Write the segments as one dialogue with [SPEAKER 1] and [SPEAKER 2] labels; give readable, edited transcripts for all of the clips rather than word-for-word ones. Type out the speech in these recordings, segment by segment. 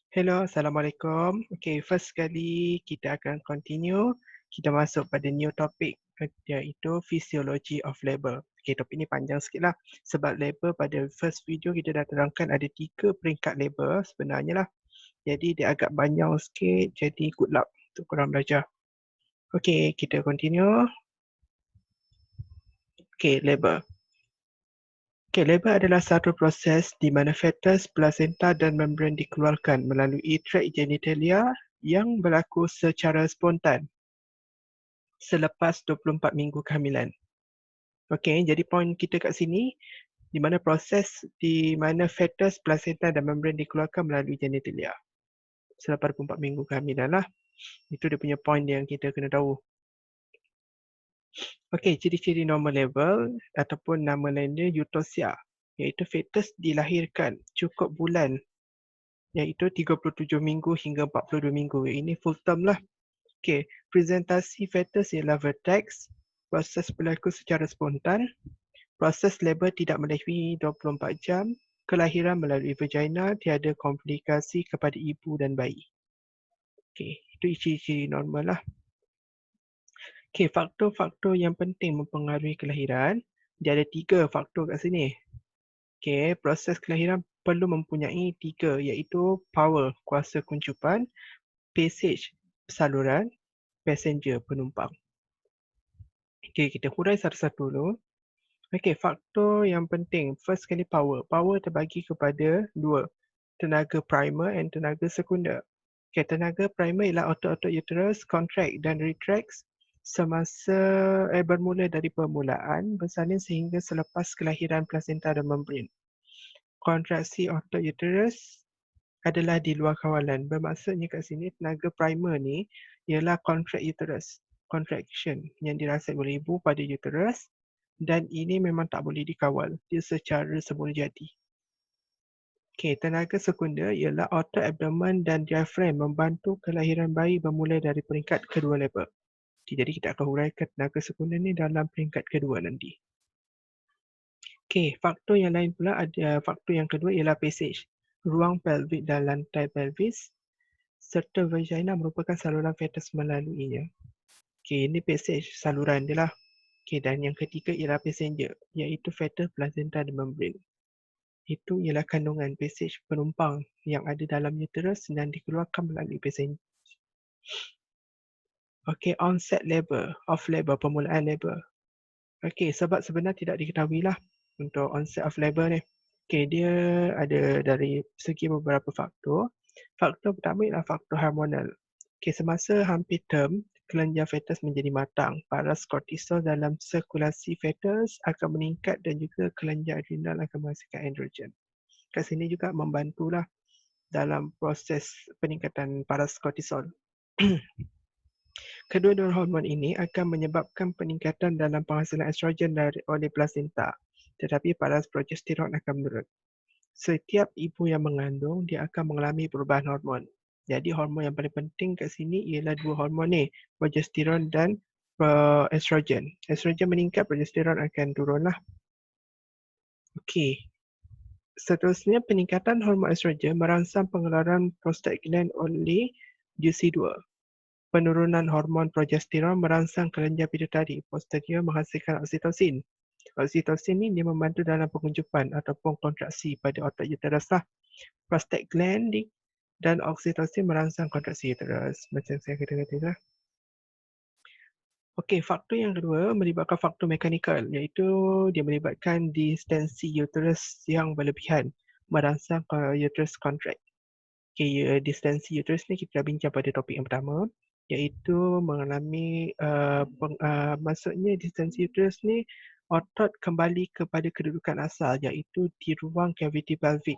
[SPEAKER 1] Hello, Assalamualaikum. Okay, first sekali kita akan continue. Kita masuk pada new topic iaitu Physiology of Labour. Okay, topik ni panjang sikit lah. Sebab labour pada first video kita dah terangkan ada 3 peringkat labour sebenarnya lah. Jadi dia agak banyak sikit, jadi good luck untuk korang belajar. Okay, kita continue. Okay, labour. Okay, labour adalah satu proses di mana fetus, placenta dan membran dikeluarkan melalui trakt genitalia yang berlaku secara spontan selepas 24 minggu kehamilan. Okey, jadi poin kita kat sini di mana proses di mana fetus, placenta dan membran dikeluarkan melalui genitalia selepas 24 minggu kehamilan lah. Itu dia punya poin yang kita kena tahu. Okey, ciri-ciri normal level ataupun nama lainnya eutosia, iaitu fetus dilahirkan cukup bulan iaitu 37 minggu hingga 42 minggu. Ini full term lah. Okey, presentasi fetus ialah vertex, proses berlaku secara spontan, proses labor tidak melebihi 24 jam, kelahiran melalui vagina, tiada komplikasi kepada ibu dan bayi. Okey, itu ciri-ciri normal lah. Okey, faktor-faktor yang penting mempengaruhi kelahiran, dia ada 3 faktor kat sini. Okey, proses kelahiran perlu mempunyai 3 iaitu power, kuasa kuncupan, passage, saluran, passenger, penumpang. Okey, kita hurai satu-satu dulu. Okey, faktor yang penting. First sekali power. Power terbagi kepada 2. Tenaga primer and tenaga sekunder. Okay, tenaga primer ialah otot-otot uterus, contract dan retracts semasa bermula dari permulaan bersalin sehingga selepas kelahiran plasenta dan membran. Kontraksi otot uterus adalah di luar kawalan. Bermaksudnya kat sini tenaga primer ni ialah contract uterus, contraction yang dirasakan oleh ibu pada uterus dan ini memang tak boleh dikawal. Dia secara semula jadi. Okey, tenaga sekunder ialah otot abdomen dan diafragm membantu kelahiran bayi bermula dari peringkat kedua labor. Jadi kita akan huraikan tenaga sekunder ni dalam peringkat kedua nanti. Okey, faktor yang lain pula ada faktor yang kedua ialah passage. Ruang pelvik dan lantai pelvis serta vagina merupakan saluran fetus melaluinya. Okey, ini passage saluran dia lah. Okey, dan yang ketiga ialah passenger iaitu fetus, placenta dan membran. Itu ialah kandungan passage penumpang yang ada dalam uterus dan dikeluarkan melalui passenger. Okey, onset labor, off labor, permulaan labor. Okey, sebab sebenar tidak diketahui lah untuk onset of labor ni. Okey, dia ada dari segi beberapa faktor. Faktor pertama ialah faktor hormonal. Okey, semasa hampir term, kelenjar fetus menjadi matang. Paras kortisol dalam sirkulasi fetus akan meningkat dan juga kelenjar adrenal akan menghasilkan androgen. Kat sini juga membantulah dalam proses peningkatan paras kortisol. Kedua-dua hormon ini akan menyebabkan peningkatan dalam penghasilan estrogen oleh plasenta, tetapi paras progesteron akan menurun. Setiap ibu yang mengandung, dia akan mengalami perubahan hormon. Jadi hormon yang paling penting kat sini ialah 2 hormon ni, progesteron dan estrogen. Estrogen meningkat, progesteron akan turun lah. Okey. Seterusnya, peningkatan hormon estrogen merangsang pengeluaran prostaglandin oleh GC2. Penurunan hormon progesteron merangsang kelenjar pituitari posterior menghasilkan oksitosin. Oksitosin ni dia membantu dalam penguncupan ataupun kontraksi pada otot uterus lah. Prostaglandin dan oksitosin merangsang kontraksi uterus. Macam saya kata tadi lah. Okey, faktor yang kedua melibatkan faktor mekanikal iaitu dia melibatkan distensi uterus yang berlebihan merangsang uterus contract. Okey, distensi uterus ni kita dah bincang pada topik yang pertama iaitu mengalami maksudnya distensi uterus ni otot kembali kepada kedudukan asal iaitu di ruang kaviti pelvic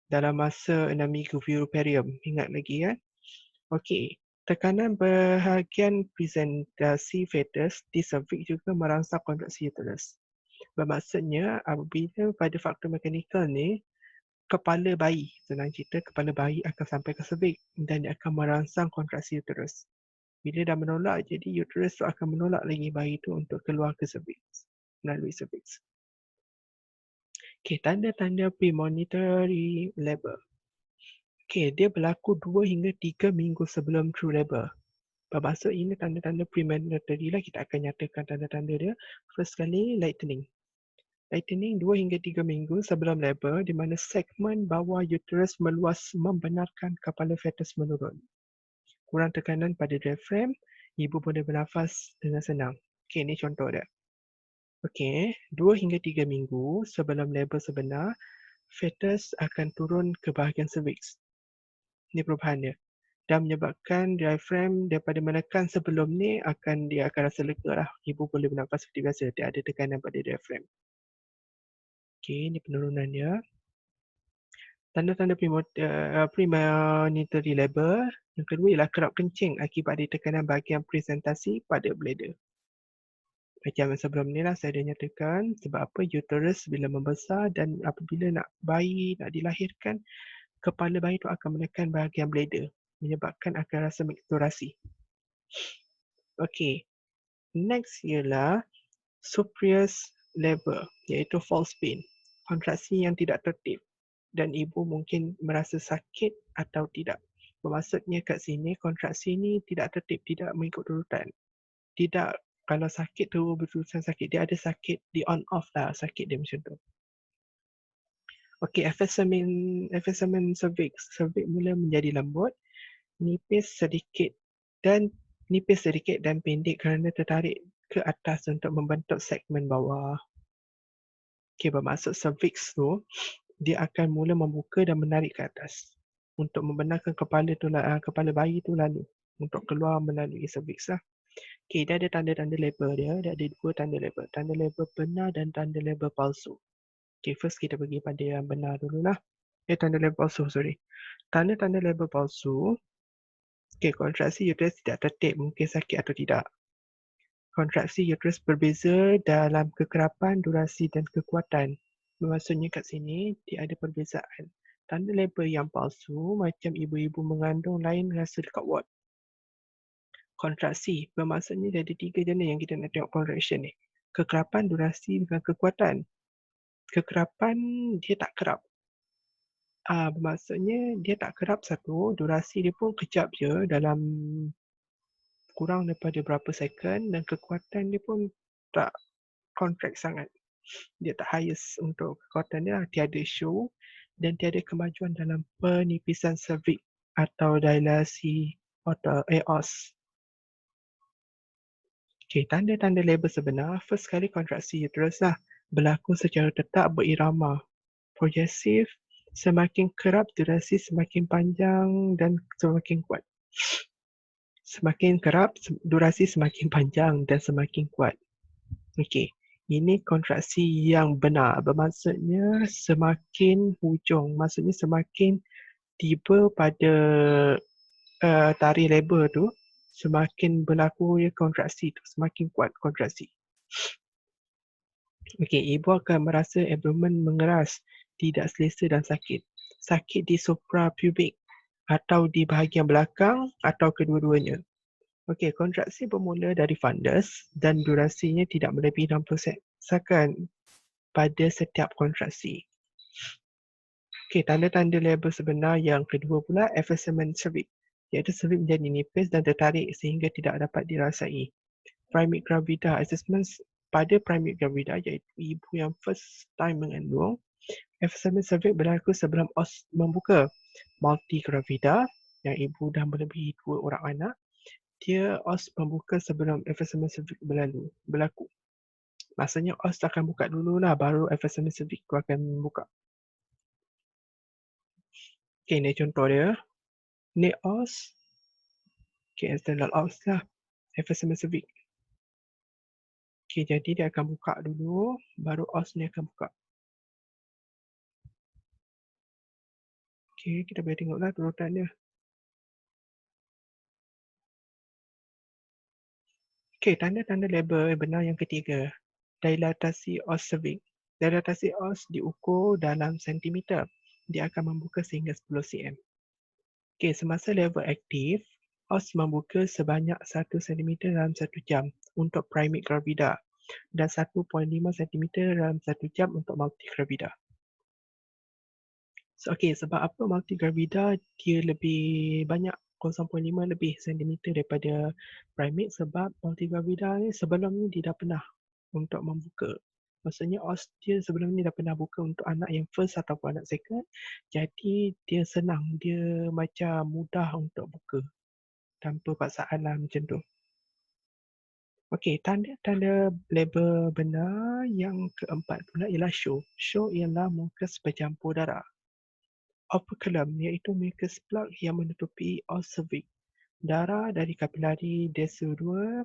[SPEAKER 1] dalam masa 6 minggu puerperium. Ingat lagi kan? Okey, tekanan bahagian presentasi fetus di cervix juga merangsang kontraksi uterus. Bermaksudnya apabila pada faktor mekanikal ni kepala bayi, senang cerita kepala bayi akan sampai ke cervix dan dia akan merangsang kontraksi uterus. Bila dah menolak, jadi uterus tu akan menolak lagi bayi tu untuk keluar ke cervix, melalui cervix. Okey, tanda-tanda premonitory labor. Okey, dia berlaku 2 hingga 3 minggu sebelum true labor. Bermaksud ini tanda-tanda premenstrually lah, kita akan nyatakan tanda-tanda dia. First sekali, lightening. Lightening 2 hingga 3 minggu sebelum labor di mana segmen bawah uterus meluas membenarkan kepala fetus menurun. Kurang tekanan pada diaphragm, ibu boleh bernafas dengan senang. Okey, ini contoh dia. Okey, 2 hingga 3 minggu sebelum labor sebenar, fetus akan turun ke bahagian cervix. Ini perubahan dia. Dan menyebabkan diaphragm daripada menekan sebelum ni dia akan rasa lega lah. Ibu boleh bernafas seperti biasa, tidak ada tekanan pada diaphragm. Okey, ini penurunan dia. Tanda-tanda premonitory labor. Yang kedua ialah kerap kencing akibat ditekanan bahagian presentasi pada bladder. Macam sebelum ni lah saya dah nyatakan sebab apa uterus bila membesar dan apabila bayi nak dilahirkan, kepala bayi tu akan menekan bahagian bladder menyebabkan akan rasa mensturasi. Okey, next ialah spurious labor iaitu false pain, kontraksi yang tidak tertib dan ibu mungkin merasa sakit atau tidak. Bermaksudnya kat sini kontraksi ni tidak tertib, tidak mengikut urutan. Tidak, kalau sakit tu betul-betul sakit, dia ada sakit di on off lah sakit dia macam tu. Okey, effacemen cervix. Cervix mula menjadi lembut, nipis sedikit dan pendek kerana tertarik ke atas untuk membentuk segmen bawah. Okey, bermaksud cervix tu dia akan mula membuka dan menarik ke atas untuk membenarkan kepala bayi tu lalu untuk keluar melalui cervix lah. Okey, dia ada tanda-tanda labor dia. Dia ada 2 tanda labor. Tanda labor benar dan tanda labor palsu. Okey, first kita pergi pada yang benar dululah. Tanda labor palsu, sorry. Tanda-tanda labor palsu. Okey, kontraksi uterus tidak tertib, mungkin sakit atau tidak. Kontraksi uterus berbeza dalam kekerapan, durasi dan kekuatan. Maksudnya kat sini, dia ada perbezaan. Tanda labor yang palsu macam ibu-ibu mengandung lain rasa dekat ward. Kontraksi, bermaksudnya dia ada 3 jenis yang kita nak tengok contraction ni. Kekerapan, durasi dengan kekuatan. Kekerapan, dia tak kerap. Bermaksudnya dia tak kerap satu, durasi dia pun kejap je dalam kurang daripada berapa second dan kekuatan dia pun tak contract sangat. Dia tak highest untuk kekuatan dia, tiada show dan tiada kemajuan dalam penipisan cervix atau dilasi atau EOS. Okey, tanda-tanda labor sebenar, first kali kontraksi uterus lah, berlaku secara tetap berirama, progresif, semakin kerap, durasi semakin panjang dan semakin kuat. Semakin kerap, durasi semakin panjang dan semakin kuat. Okey, ini kontraksi yang benar. Bermaksudnya semakin hujung, maksudnya semakin tiba pada tarikh labor tu, semakin berlaku kontraksi tu, semakin kuat kontraksi. Okey, ibu akan merasa abdomen mengeras, tidak selesa dan sakit. Sakit di suprapubic atau di bahagian belakang atau kedua-duanya. Okey, kontraksi bermula dari fundus dan durasinya tidak melebihi 60 second pada setiap kontraksi. Okey, tanda-tanda labor sebenar yang kedua pula, effacement cervix, iaitu cervix menjadi nipis dan tertarik sehingga tidak dapat dirasai. Primate gravida assessment pada primate gravida iaitu ibu yang first time mengandung, effacement cervix berlaku sebelum os membuka. Multi gravida yang ibu dah melebihi 2 orang anak, dia os membuka sebelum effacement cervix berlaku. Maksudnya os akan buka dululah baru effacement cervix tu akan buka. Okey, ni contoh dia. Ni os. Okey, external os lah. Effacement cervix. Okey, jadi dia akan buka dulu, baru os ni akan buka. Okey, kita boleh tengoklah turutan dia. Okey, tanda-tanda labor benar yang ketiga. Dilatasi os cervix. Dilatasi os diukur dalam sentimeter. Dia akan membuka sehingga 10 cm. Okey, semasa labor aktif, os membuka sebanyak 1 cm dalam 1 jam untuk primate gravida dan 1.5 cm dalam 1 jam untuk multi gravida. Sebab apa multigravida dia lebih banyak 0.5 lebih sentimeter daripada primate, sebab multigravida ni sebelum ni dia dah pernah untuk membuka. Maksudnya os dia sebelum ni dah pernah buka untuk anak yang first ataupun anak second. Jadi dia senang, dia macam mudah untuk buka tanpa paksaan lah macam tu. Okey, tanda-tanda label benar yang keempat pula ialah show. Show ialah mucus bercampur darah. Operculum iaitu mucus plug yang menutupi os cervix. Darah dari kapilari desudua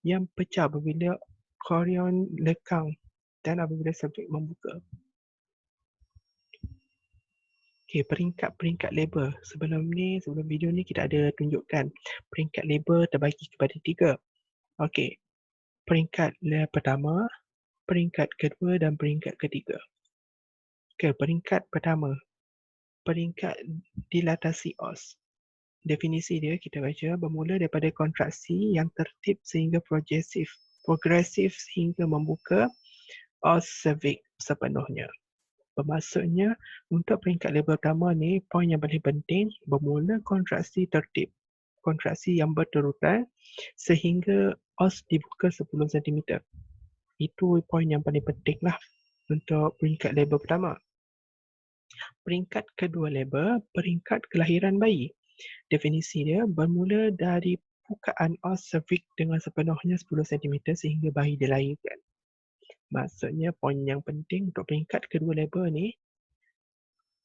[SPEAKER 1] yang pecah apabila chorion lekang dan apabila cervix membuka. Okey, peringkat-peringkat label. Sebelum video ni kita ada tunjukkan peringkat label terbagi kepada 3. Okey, peringkat pertama, peringkat kedua dan peringkat ketiga. Okey, peringkat pertama, peringkat dilatasi os. Definisi dia kita baca bermula daripada kontraksi yang tertib sehingga progresif sehingga membuka os cervix sepenuhnya. Bermaksudnya untuk peringkat label pertama ni, poin yang paling penting bermula kontraksi tertib. Kontraksi yang berterutan sehingga os dibuka 10 cm. Itu poin yang paling penting lah untuk peringkat label pertama. Peringkat kedua label, peringkat kelahiran bayi. Definisi dia bermula dari bukaan os cervix dengan sepenuhnya 10 cm sehingga bayi dilahirkan. Maksudnya poin yang penting untuk peringkat kedua label ni,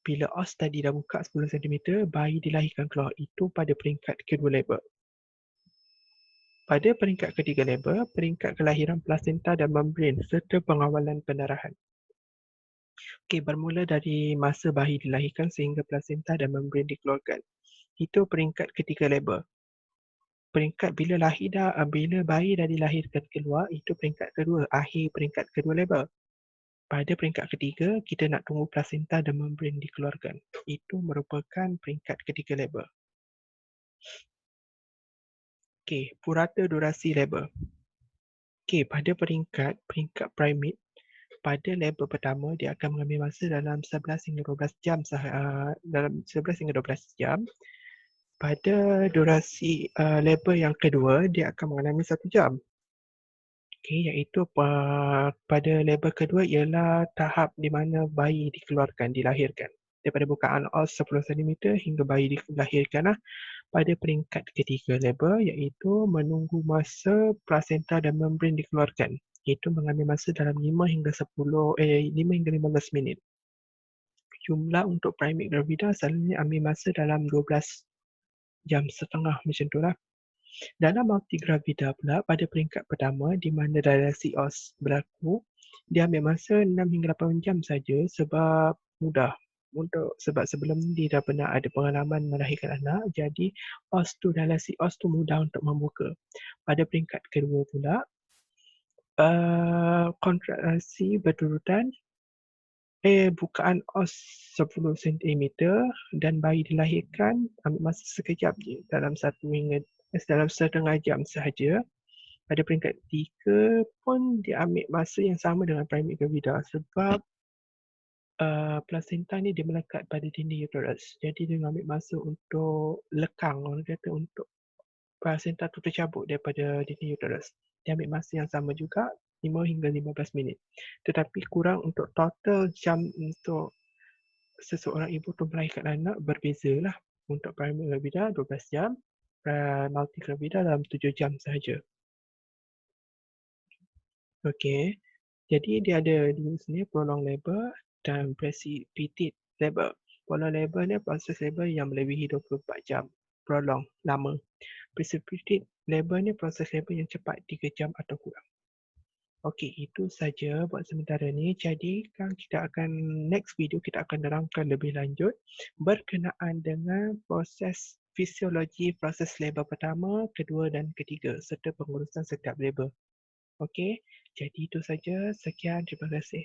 [SPEAKER 1] bila os tadi dah buka 10 cm, bayi dilahirkan keluar. Itu pada peringkat kedua label. Pada peringkat ketiga label, peringkat kelahiran plasenta dan membran serta pengawalan pendarahan. Okey, bermula dari masa bayi dilahirkan sehingga plasenta dan membran dikeluarkan. Itu peringkat ketiga label. Peringkat bila bayi dah dilahirkan keluar, itu peringkat kedua, akhir peringkat kedua label. Pada peringkat ketiga, kita nak tunggu plasenta dan membran dikeluarkan. Itu merupakan peringkat ketiga label. Okey, purata durasi label. Okey, pada peringkat primate, pada label pertama dia akan mengambil masa dalam 11 hingga 12 jam dalam 11 hingga 12 jam. Pada durasi label yang kedua dia akan mengalami 1 jam. Okey, iaitu pada label kedua ialah tahap di mana bayi dikeluarkan, dilahirkan. Daripada bukaan os 10 cm hingga bayi dilahirkan lah. Pada peringkat ketiga label iaitu menunggu masa plasenta dan membran dikeluarkan. Itu mengambil masa dalam 5 hingga 15 minit. Jumlah untuk primate gravida selalunya ambil masa dalam 12 jam setengah macam tu lah. Dalam multigravida pula, pada peringkat pertama di mana dilasi os berlaku, dia ambil masa 6 hingga 8 jam saja sebab mudah. Sebab sebelum ni dia dah pernah ada pengalaman melahirkan anak, jadi dilasi os tu mudah untuk membuka. Pada peringkat kedua pula, kontraksi berturutan, bukaan os 10 cm dan bayi dilahirkan ambil masa sekejap je, dalam setengah jam sahaja. Pada peringkat 3 pun dia ambil masa yang sama dengan primate gravida sebab plasenta ni dia melekat pada dinding uterus. Jadi dia ambil masa untuk lekang, orang kata untuk plasenta tu tercabut daripada dinding uterus. Dia ambil masa yang sama juga, 5 hingga 15 minit. Tetapi kurang untuk total jam untuk seseorang ibu tu melahirkan anak berbezalah. Untuk primate gravida 12 jam, multigravida dalam 7 jam sahaja. Okey, jadi dia ada di sini prolong labor dan precipitate labor. Prolong labor ni proses labor yang melebihi 24 jam. Prolong, lama. Precipitate labor ni proses labor yang cepat, 3 jam atau kurang. Okey, itu saja buat sementara ni. Jadi next video kita akan nerangkan lebih lanjut berkenaan dengan proses fisiologi proses labor pertama, kedua dan ketiga serta pengurusan setiap labor. Okey, jadi itu saja. Sekian, terima kasih.